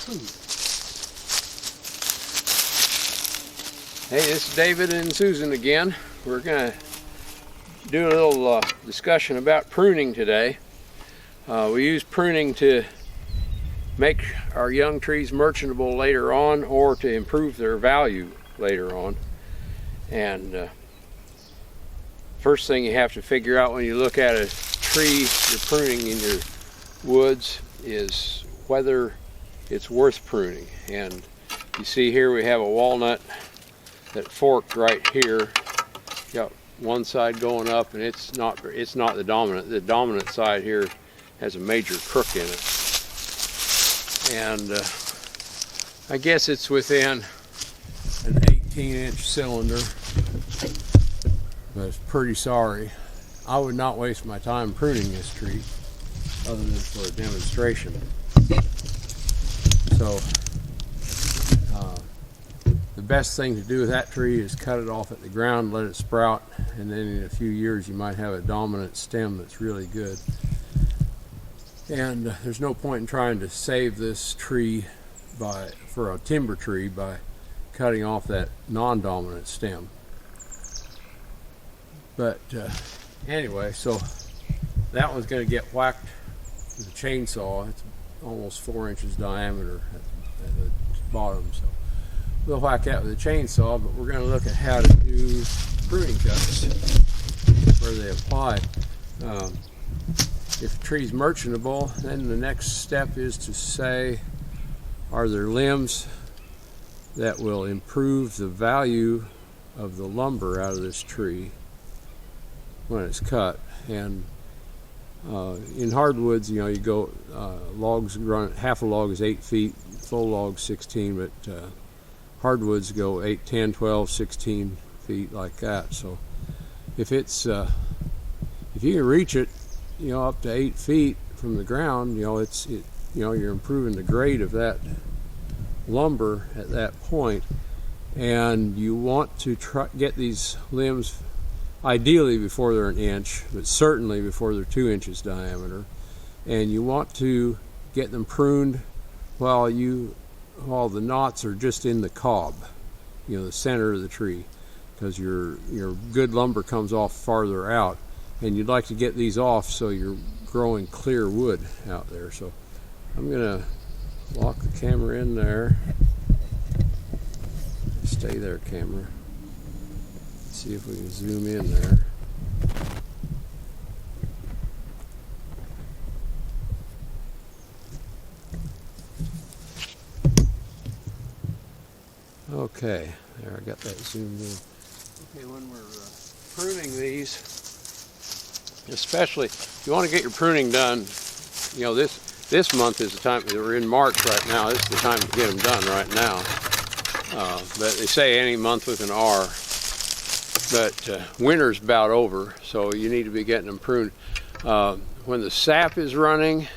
Hey, this is David and Susan again. We're going to do a little discussion about pruning today. We use pruning to make our young trees merchantable later on, or to improve their value later on. And first thing you have to figure out when you look at a tree you're pruning in your woods is whether it's worth pruning. And you see here we have a walnut that forked right here. Got one side going up, and it's not the dominant. The dominant side here has a major crook in it. And I guess it's within an 18-inch cylinder, but it's pretty sorry. I would not waste my time pruning this tree other than for a demonstration. So the best thing to do with that tree is cut it off at the ground, let it sprout, and then in a few years you might have a dominant stem that's really good. And there's no point in trying to save this tree for a timber tree by cutting off that non-dominant stem. But anyway, so that one's going to get whacked with a chainsaw. It's almost 4 inches diameter at the bottom, so we'll whack that with a chainsaw. But we're going to look at how to do pruning cuts, where they apply. If a tree's merchantable, then the next step is to say, are there limbs that will improve the value of the lumber out of this tree when it's cut? And in hardwoods, you go logs run, half a log is 8 feet, full log 16, but hardwoods go 8, 10, 12, 16 feet like that. So if it's if you can reach it, up to 8 feet from the ground, you're improving the grade of that lumber at that point. And you want to get these limbs ideally before they're an inch, but certainly before they're 2 inches diameter. And you want to get them pruned while the knots are just in the cob, the center of the tree, because your good lumber comes off farther out. And you'd like to get these off so you're growing clear wood out there. So I'm going to lock the camera in there. Stay there, camera. See if we can zoom in there. Okay, there, I got that zoomed in. Okay, when we're pruning these, especially if you want to get your pruning done, this month is the time. We're in March right now. This is the time to get them done right now. But they say any month with an R. But winter's about over, so you need to be getting them pruned. When the sap is running,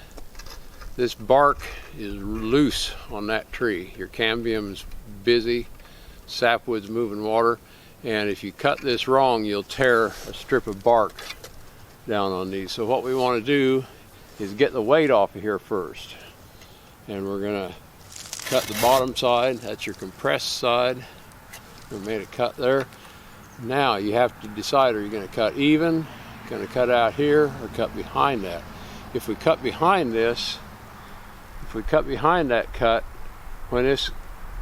this bark is loose on that tree. Your cambium is busy, sapwood's moving water, and if you cut this wrong, you'll tear a strip of bark down on these. So what we want to do is get the weight off of here first. And we're going to cut the bottom side. That's your compressed side. We made a cut there. Now you have to decide, are you going to cut even, going to cut out here, or cut behind that? If we cut behind this, that cut, when this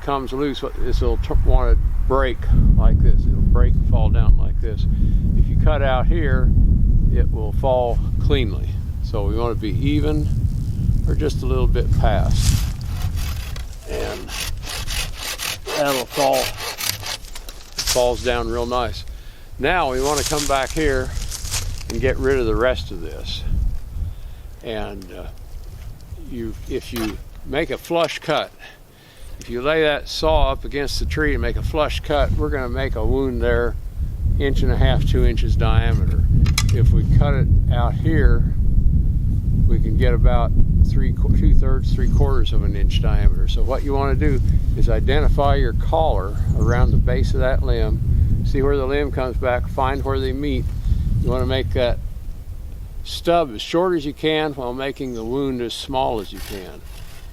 comes loose, this will want to break like this. It'll break and fall down like this. If you cut out here, it will fall cleanly. So we want to be even or just a little bit past. And that'll fall. It falls down real nice. Now we want to come back here and get rid of the rest of this. And if you make a flush cut, if you lay that saw up against the tree and make a flush cut, we're going to make a wound there 1.5 inches, 2 inches diameter. If we cut it out here, we can get about 2/3, 3/4 of an inch diameter. So what you want to do is identify your collar around the base of that limb, see where the limb comes back, find where they meet. You want to make that stub as short as you can while making the wound as small as you can.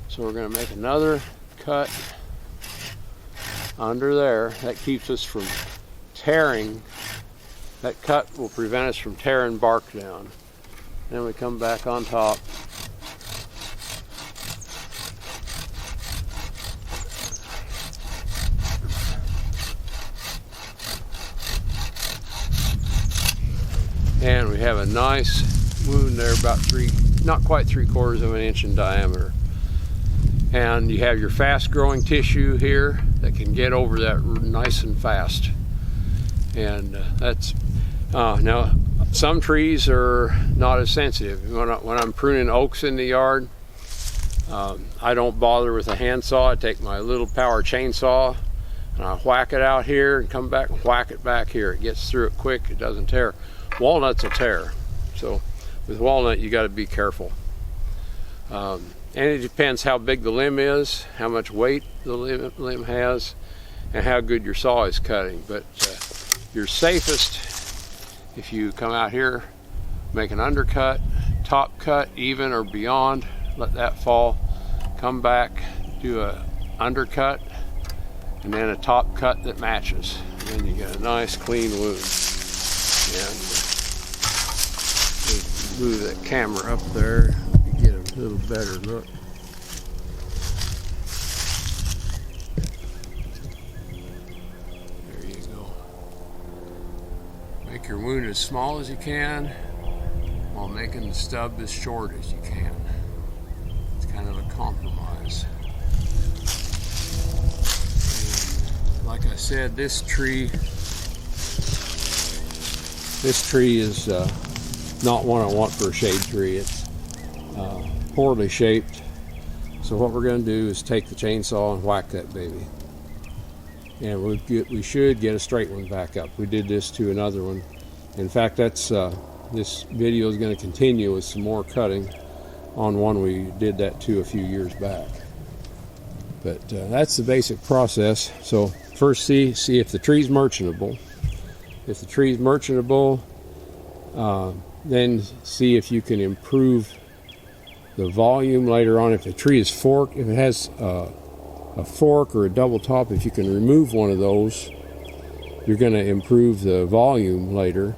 So we're going to make another cut under there. That keeps us from tearing. That cut will prevent us from tearing bark down. Then we come back on top. And we have a nice wound there, about not quite 3/4 of an inch in diameter. And you have your fast growing tissue here that can get over that nice and fast. And that's, now some trees are not as sensitive. When I'm pruning oaks in the yard, I don't bother with a handsaw. I take my little power chainsaw and I whack it out here and come back and whack it back here. It gets through it quick, it doesn't tear. Walnuts will tear. So with walnut you got to be careful. And it depends how big the limb is, how much weight the limb has, and how good your saw is cutting. But you're safest if you come out here, make an undercut, top cut, even or beyond, let that fall, come back, do a undercut, and then a top cut that matches. And then you get a nice clean wound. And move that camera up there to get a little better look. There you go. Make your wound as small as you can while making the stub as short as you can. It's kind of a compromise. And like I said, this tree is not one I want for a shade tree. It's poorly shaped. So what we're going to do is take the chainsaw and whack that baby. And we should get a straight one back up. We did this to another one. In fact, that's this video is going to continue with some more cutting on one we did that to a few years back. But that's the basic process. So first see if the tree's merchantable. If the tree's merchantable, then see if you can improve the volume later on. If the tree is forked, if it has a fork or a double top, if you can remove one of those, you're going to improve the volume later.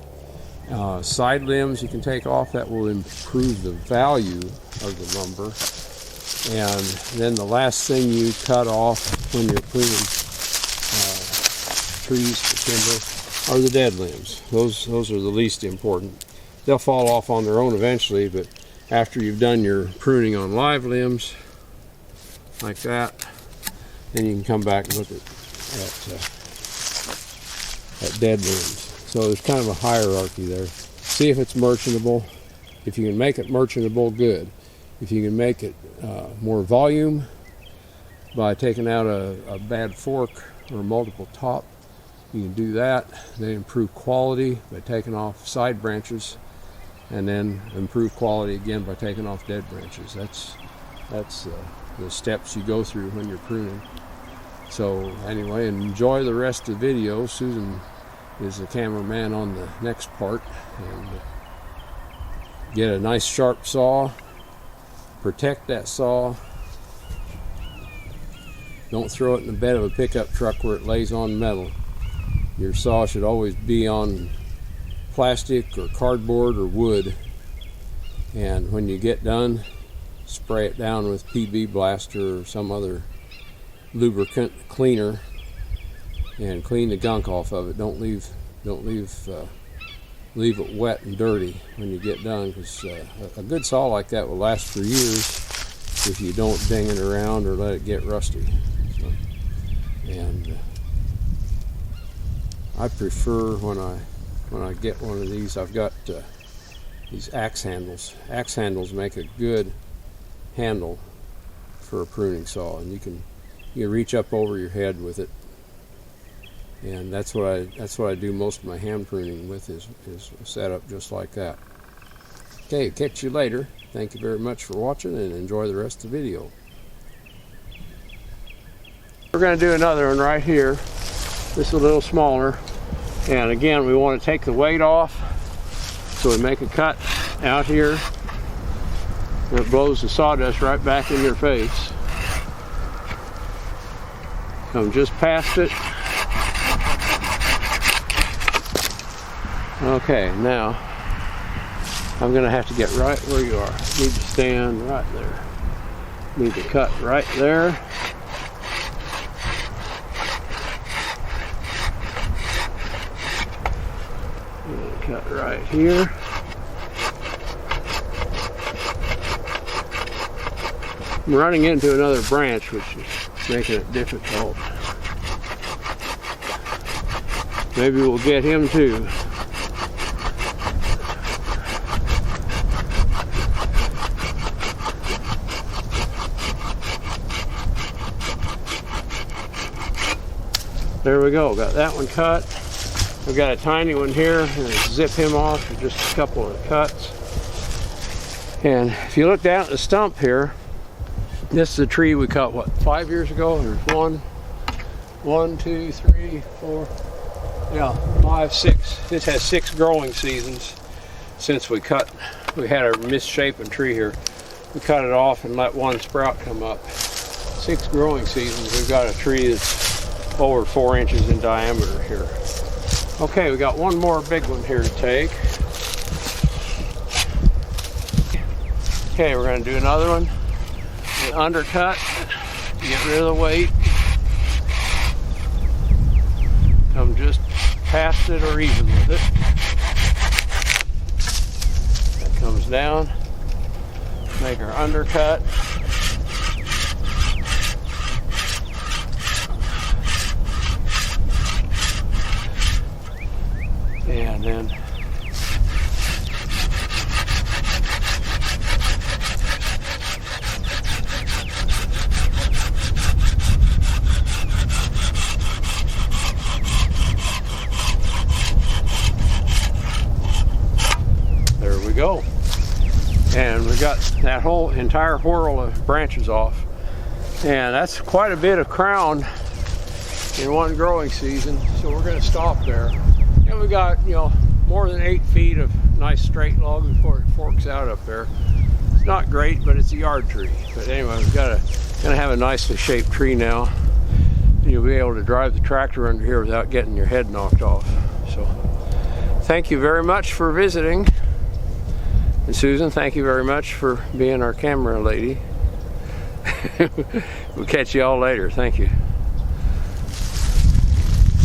Side limbs you can take off, that will improve the value of the lumber. And then the last thing you cut off when you're pruning trees for timber are the dead limbs. Those are the least important. They'll fall off on their own eventually, but after you've done your pruning on live limbs like that, then you can come back and look at dead limbs. So there's kind of a hierarchy there. See if it's merchantable. If you can make it merchantable, good. If you can make it more volume by taking out a bad fork or a multiple top, you can do that. Then improve quality by taking off side branches, and then improve quality again by taking off dead branches. That's the steps you go through when you're pruning. So anyway, enjoy the rest of the video. Susan is the cameraman on the next part. And get a nice sharp saw. Protect that saw. Don't throw it in the bed of a pickup truck where it lays on metal. Your saw should always be on plastic or cardboard or wood. And when you get done, spray it down with PB Blaster or some other lubricant cleaner and clean the gunk off of it. Don't leave it wet and dirty when you get done, because a good saw like that will last for years if you don't ding it around or let it get rusty. So, and I prefer when I get one of these, I've got these axe handles. Axe handles make a good handle for a pruning saw, and you can reach up over your head with it. And that's what I do most of my hand pruning with, is set up just like that. Okay, catch you later. Thank you very much for watching, and enjoy the rest of the video. We're going to do another one right here. This is a little smaller, and again we want to take the weight off, so we make a cut out here and it blows the sawdust right back in your face. Come just past it. Okay, now I'm gonna have to get right where you are. Need to stand right there. Need to cut right there. Cut right here. I'm running into another branch, which is making it difficult. Maybe we'll get him too. There we go, got that one cut. I've got a tiny one here, and zip him off with just a couple of cuts. And if you look down at the stump here, this is a tree we cut, what, 5 years ago? There's one, two, three, four, yeah, 5, 6. This has 6 growing seasons since we had a misshapen tree here. We cut it off and let one sprout come up. 6 growing seasons. We've got a tree that's over 4 inches in diameter here. Okay, we got one more big one here to take. Okay, we're going to do another one. The undercut, get rid of the weight. Come just past it or even with it. That comes down. Make our undercut. And then there we go. And we got that whole entire whorl of branches off. And that's quite a bit of crown in one growing season. So we're going to stop there. And we got, more than 8 feet of nice straight log before it forks out up there. It's not great, but it's a yard tree. But anyway, we've gonna have a nicely shaped tree now. And you'll be able to drive the tractor under here without getting your head knocked off. So, thank you very much for visiting. And Susan, thank you very much for being our camera lady. We'll catch you all later. Thank you.